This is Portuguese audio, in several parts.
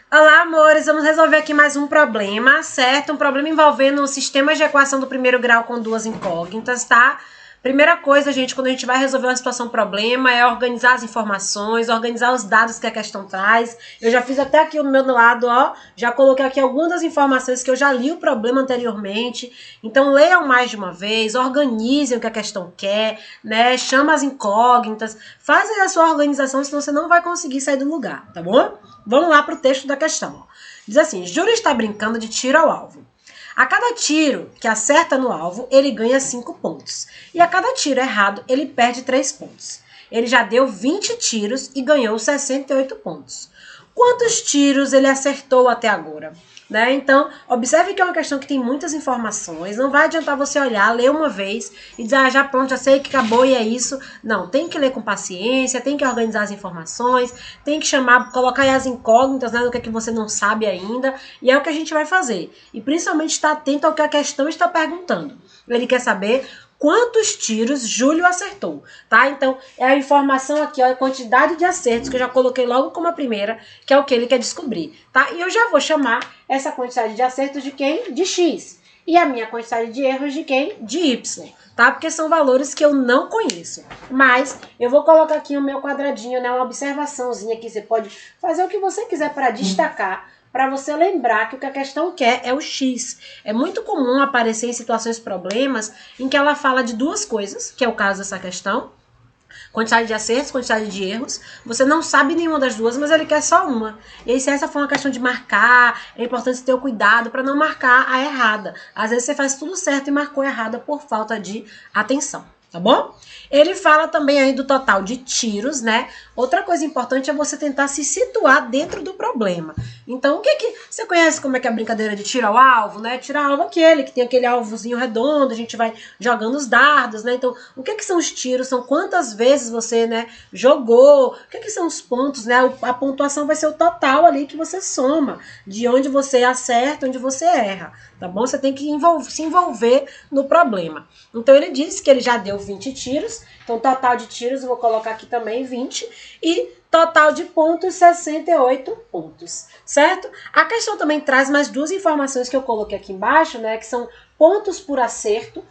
Olá, amores! Vamos resolver aqui mais um problema, certo? Um problema envolvendo um sistema de equação do primeiro grau com duas incógnitas, tá? Primeira coisa, gente, quando a gente vai resolver uma situação problema, é organizar as informações, organizar os dados que a questão traz. Eu já fiz até aqui o meu lado, ó, já coloquei aqui algumas das informações que eu já li o problema anteriormente. Então, leiam mais de uma vez, organizem o que a questão quer, né? Chama as incógnitas, fazem a sua organização, senão você não vai conseguir sair do lugar, tá bom? Vamos lá para o texto da questão. Ó. Diz assim, Júlio está brincando de tiro ao alvo. A cada tiro que acerta no alvo, ele ganha 5 pontos. E a cada tiro errado, ele perde 3 pontos. Ele já deu 20 tiros e ganhou 68 pontos. Quantos tiros ele acertou até agora? Né? Então, observe que é uma questão que tem muitas informações. Não vai adiantar você olhar, ler uma vez e dizer, ah, já pronto, já sei que acabou e é isso. Não, tem que ler com paciência, tem que organizar as informações, tem que chamar, colocar aí as incógnitas, né, do que é que você não sabe ainda. E é o que a gente vai fazer. E principalmente estar atento ao que a questão está perguntando. Ele quer saber quantos tiros Júlio acertou, tá? Então, é a informação aqui, ó, a quantidade de acertos, que eu já coloquei logo como a primeira, que é o que ele quer descobrir, tá? E eu já vou chamar essa quantidade de acertos de quem? De X. E a minha quantidade de erros de quem? De Y, tá? Porque são valores que eu não conheço. Mas eu vou colocar aqui o meu quadradinho, né? Uma observaçãozinha que você pode fazer o que você quiser para destacar, para você lembrar que o que a questão quer é o X. É muito comum aparecer em situações problemas em que ela fala de duas coisas, que é o caso dessa questão, quantidade de acertos, quantidade de erros. Você não sabe nenhuma das duas, mas ele quer só uma. E aí, se essa for uma questão de marcar, é importante ter o cuidado para não marcar a errada. Às vezes você faz tudo certo e marcou errada por falta de atenção. Tá bom? Ele fala também aí do total de tiros, né? Outra coisa importante é você tentar se situar dentro do problema. Então, o que que... Você conhece como é que é a brincadeira de tiro ao alvo, né? Tiro ao alvo é aquele que tem aquele alvozinho redondo, a gente vai jogando os dardos, né? Então, o que que são os tiros? São quantas vezes você, né, jogou? O que que são os pontos, né? A pontuação vai ser o total ali que você soma, de onde você acerta, onde você erra, tá bom? Você tem que se envolver no problema. Então, ele disse que ele já deu 20 tiros, então total de tiros eu vou colocar aqui também 20 e total de pontos 68 pontos, certo? A questão também traz mais duas informações que eu coloquei aqui embaixo, né, que são pontos por acerto.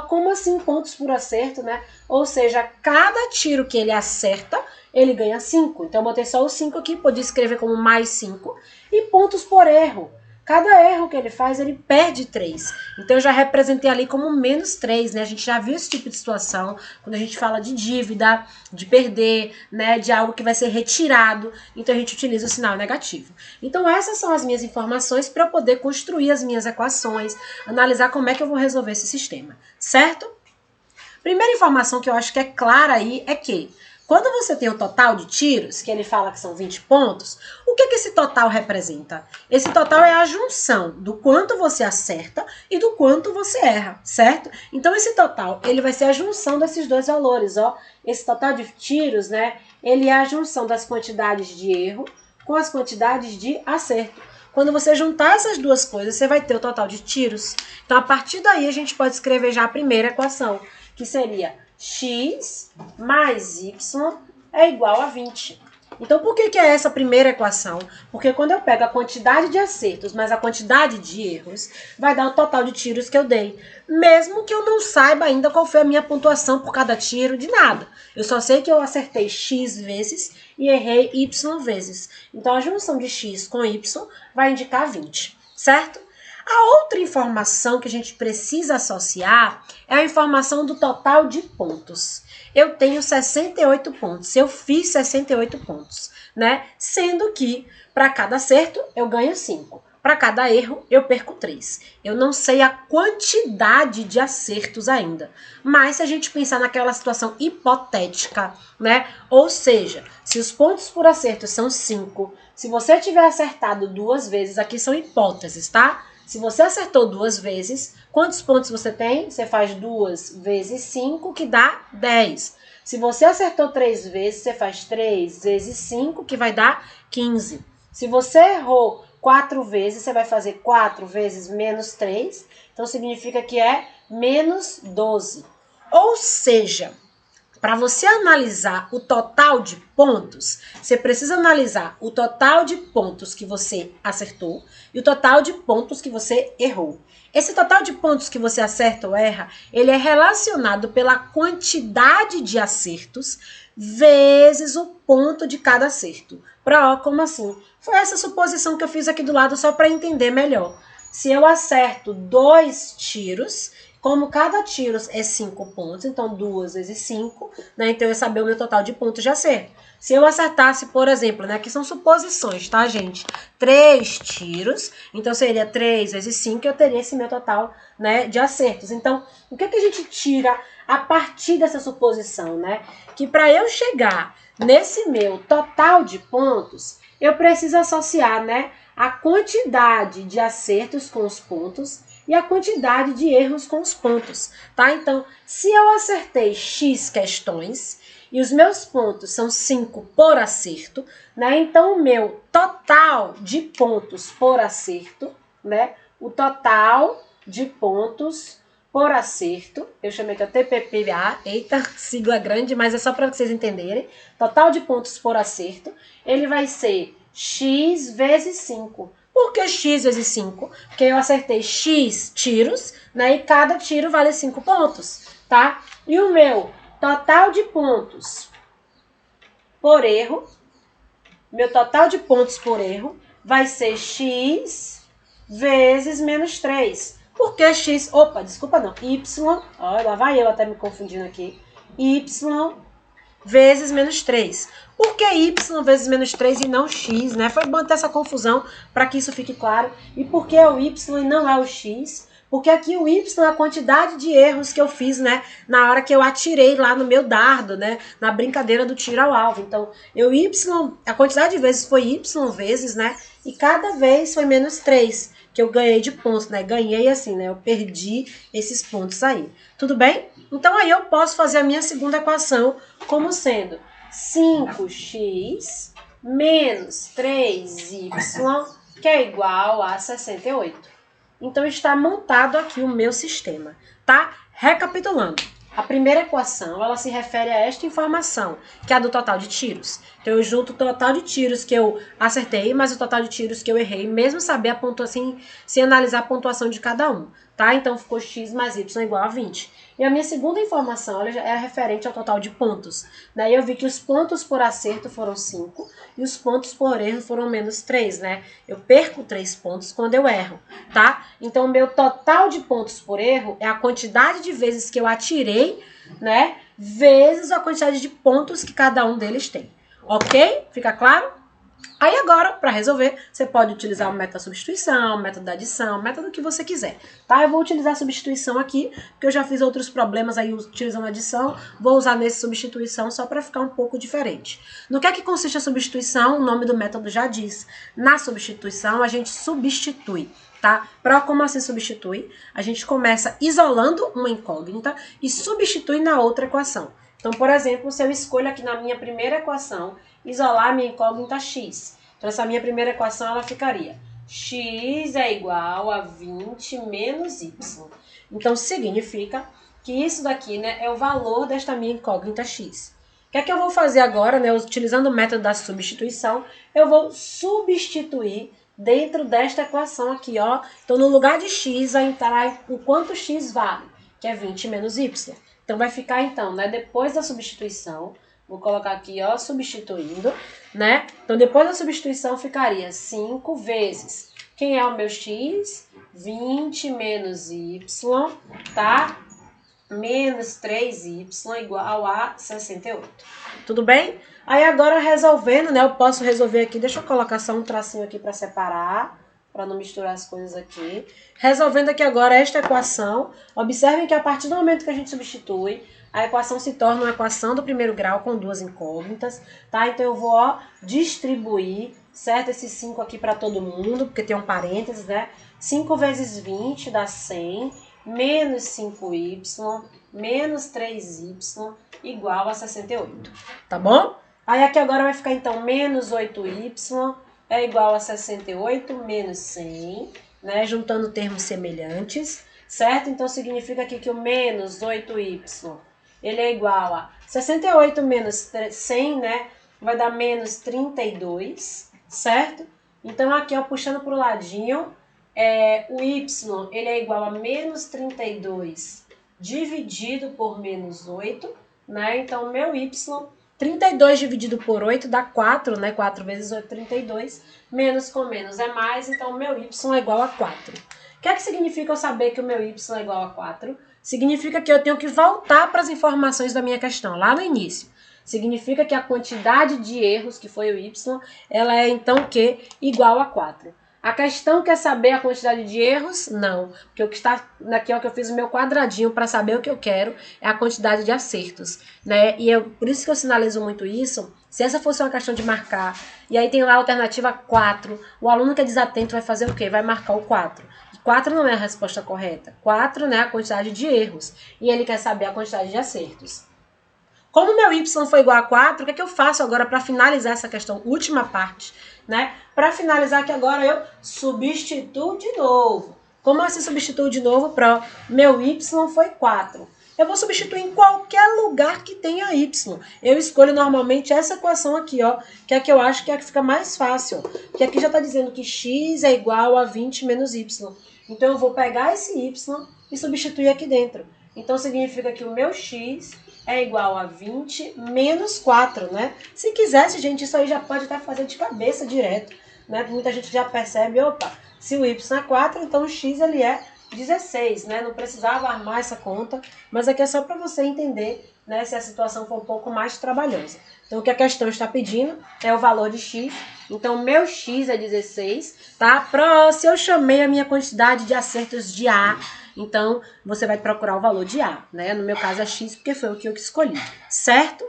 Como assim pontos por acerto, né? Ou seja, cada tiro que ele acerta, ele ganha 5. Então eu botei só o 5 aqui, podia escrever como mais 5. E pontos por erro. Cada erro que ele faz, ele perde 3. Então, eu já representei ali como menos 3, né? A gente já viu esse tipo de situação quando a gente fala de dívida, de perder, né? De algo que vai ser retirado. Então, a gente utiliza o sinal negativo. Então, essas são as minhas informações para eu poder construir as minhas equações, analisar como é que eu vou resolver esse sistema, certo? Primeira informação que eu acho que é clara aí é que quando você tem o total de tiros, que ele fala que são 20 pontos, o que esse total representa? Esse total é a junção do quanto você acerta e do quanto você erra, certo? Então, esse total, ele vai ser a junção desses dois valores, ó. Esse total de tiros, né, ele é a junção das quantidades de erro com as quantidades de acerto. Quando você juntar essas duas coisas, você vai ter o total de tiros. Então, a partir daí, a gente pode escrever já a primeira equação, que seria x mais y é igual a 20. Então, por que é essa primeira equação? Porque quando eu pego a quantidade de acertos mais a quantidade de erros, vai dar o total de tiros que eu dei. Mesmo que eu não saiba ainda qual foi a minha pontuação por cada tiro, de nada. Eu só sei que eu acertei x vezes e errei y vezes. Então, a junção de x com y vai indicar 20, certo? A outra informação que a gente precisa associar é a informação do total de pontos. Eu tenho 68 pontos, eu fiz 68 pontos, né? Sendo que para cada acerto eu ganho 5. Para cada erro, eu perco 3. Eu não sei a quantidade de acertos ainda. Mas se a gente pensar naquela situação hipotética, né? Ou seja, se os pontos por acerto são 5, se você tiver acertado 2 vezes, aqui são hipóteses, tá? Se você acertou 2 vezes, quantos pontos você tem? Você faz 2 vezes 5, que dá 10. Se você acertou 3 vezes, você faz 3 vezes 5, que vai dar 15. Se você errou 4 vezes, você vai fazer 4 vezes menos 3, então significa que é menos 12. Ou seja, Para você analisar o total de pontos, você precisa analisar o total de pontos que você acertou e o total de pontos que você errou. Esse total de pontos que você acerta ou erra, ele é relacionado pela quantidade de acertos vezes o ponto de cada acerto. Como assim? Foi essa suposição que eu fiz aqui do lado só para entender melhor. Se eu acerto 2 tiros, como cada tiro é 5 pontos, então 2 vezes 5, né? Então eu ia saber o meu total de pontos de acerto. Se eu acertasse, por exemplo, né? Aqui são suposições, tá, gente? 3 tiros, então seria 3 vezes 5, eu teria esse meu total, né, de acertos. Então, o que a gente tira a partir dessa suposição, né? Que para eu chegar nesse meu total de pontos, eu preciso associar, né, a quantidade de acertos com os pontos e a quantidade de erros com os pontos, tá? Então, se eu acertei X questões e os meus pontos são 5 por acerto, né? Então, o meu total de pontos por acerto, né? O total de pontos por acerto, eu chamei de TPPA, eita, sigla grande, mas é só para vocês entenderem. Total de pontos por acerto, ele vai ser X vezes 5. Por que X vezes 5? Porque eu acertei X tiros, né? E cada tiro vale 5 pontos, tá? E o meu total de pontos por erro, meu total de pontos por erro vai ser X vezes menos 3. Por que X? Opa, desculpa não. Y, ó, lá vai eu até me confundindo aqui. Y vezes menos 3. Por que y vezes menos 3 e não x, né? Foi bom ter essa confusão para que isso fique claro. E por que é o y e não é o x? Porque aqui o y é a quantidade de erros que eu fiz, né? Na hora que eu atirei lá no meu dardo, né? Na brincadeira do tiro ao alvo. Então, a quantidade de vezes foi y vezes, né? E cada vez foi menos 3, que eu ganhei de pontos, né? Ganhei assim, né? Eu perdi esses pontos aí. Tudo bem? Então, aí eu posso fazer a minha segunda equação como sendo 5x menos 3y, que é igual a 68. Então, está montado aqui o meu sistema, tá? Recapitulando. A primeira equação, ela se refere a esta informação, que é a do total de tiros. Então, eu junto o total de tiros que eu acertei, mais o total de tiros que eu errei, mesmo saber a pontuação, sem analisar a pontuação de cada um, tá? Então, ficou x mais y igual a 20. E a minha segunda informação, ela é referente ao total de pontos, né? E eu vi que os pontos por acerto foram 5 e os pontos por erro foram menos 3, né? Eu perco 3 pontos quando eu erro, tá? Então, o meu total de pontos por erro é a quantidade de vezes que eu atirei, né? Vezes a quantidade de pontos que cada um deles tem. Ok? Fica claro? Aí agora, para resolver, você pode utilizar o método da substituição, o método da adição, o método que você quiser, tá? Eu vou utilizar a substituição aqui, porque eu já fiz outros problemas aí utilizando a adição, vou usar nesse substituição só para ficar um pouco diferente. No que é que consiste a substituição? O nome do método já diz. Na substituição, a gente substitui, tá? Como assim substitui? A gente começa isolando uma incógnita e substitui na outra equação. Então, por exemplo, se eu escolho aqui na minha primeira equação isolar a minha incógnita x. Então, essa minha primeira equação, ela ficaria x é igual a 20 menos y. Então, significa que isso daqui, né, é o valor desta minha incógnita x. O que é que eu vou fazer agora, né, utilizando o método da substituição? Eu vou substituir dentro desta equação aqui, ó. Então, no lugar de x, vai entrar o quanto x vale, que é 20 menos y. Então, vai ficar, então, né, depois da substituição, vou colocar aqui, ó, substituindo, né? Então, depois da substituição, ficaria 5 vezes. Quem é o meu x? 20 menos y, tá? Menos 3y igual a 68. Tudo bem? Aí, agora, resolvendo, né? Eu posso resolver aqui. Deixa eu colocar só um tracinho aqui para separar, para não misturar as coisas aqui. Resolvendo aqui agora esta equação. Observem que a partir do momento que a gente substitui, a equação se torna uma equação do primeiro grau com duas incógnitas, tá? Então, eu vou, ó, distribuir, certo? Esse 5 aqui para todo mundo, porque tem um parênteses, né? 5 vezes 20 dá 100, menos 5y, menos 3y, igual a 68, tá bom? Aí, aqui agora vai ficar, então, menos 8y é igual a 68, menos 100, né? Juntando termos semelhantes, certo? Então, significa aqui que o menos 8y ele é igual a 68 menos 100, né? Vai dar menos 32, certo? Então, aqui, ó, puxando pro ladinho, o y, ele é igual a menos 32 dividido por menos 8, né? Então, meu y, 32 dividido por 8 dá 4, né? 4 vezes 8, 32. Menos com menos é mais, então meu y é igual a 4. O que é que significa eu saber que o meu y é igual a 4? Significa que eu tenho que voltar para as informações da minha questão, lá no início. Significa que a quantidade de erros, que foi o y, ela é então o quê? Igual a 4. A questão quer saber a quantidade de erros? Não. Porque o que está aqui, ó, que eu fiz o meu quadradinho para saber o que eu quero, é a quantidade de acertos, né? E por isso que eu sinalizo muito isso. Se essa fosse uma questão de marcar, e aí tem lá a alternativa 4, o aluno que é desatento vai fazer o quê? Vai marcar o 4. 4 não é a resposta correta. 4, né, é a quantidade de erros. E ele quer saber a quantidade de acertos. Como meu y foi igual a 4, o que é que eu faço agora para finalizar essa questão? Última parte, né? Para finalizar aqui agora, eu substituo de novo. Como assim substituo de novo? Para meu y foi 4. Eu vou substituir em qualquer lugar que tenha y. Eu escolho normalmente essa equação aqui, ó, que é a que eu acho que é a que fica mais fácil. Que aqui já está dizendo que x é igual a 20 menos y. Então, eu vou pegar esse y e substituir aqui dentro. Então, significa que o meu x é igual a 20 menos 4, né? Se quisesse, gente, isso aí já pode até fazer de cabeça direto, né? Muita gente já percebe, opa, se o y é 4, então o x ele é 16, né? Não precisava armar essa conta, mas aqui é só para você entender, né, se a situação for um pouco mais trabalhosa. Então, o que a questão está pedindo é o valor de x. Então, meu x é 16, tá? Se eu chamei a minha quantidade de acertos de A, então, você vai procurar o valor de A, né? No meu caso é X, porque foi o que eu escolhi, certo?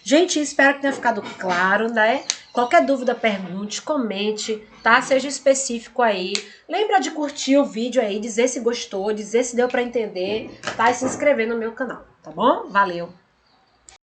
Gente, espero que tenha ficado claro, né? Qualquer dúvida, pergunte, comente, tá? Seja específico aí. Lembra de curtir o vídeo aí, dizer se gostou, dizer se deu pra entender, tá? E se inscrever no meu canal, tá bom? Valeu!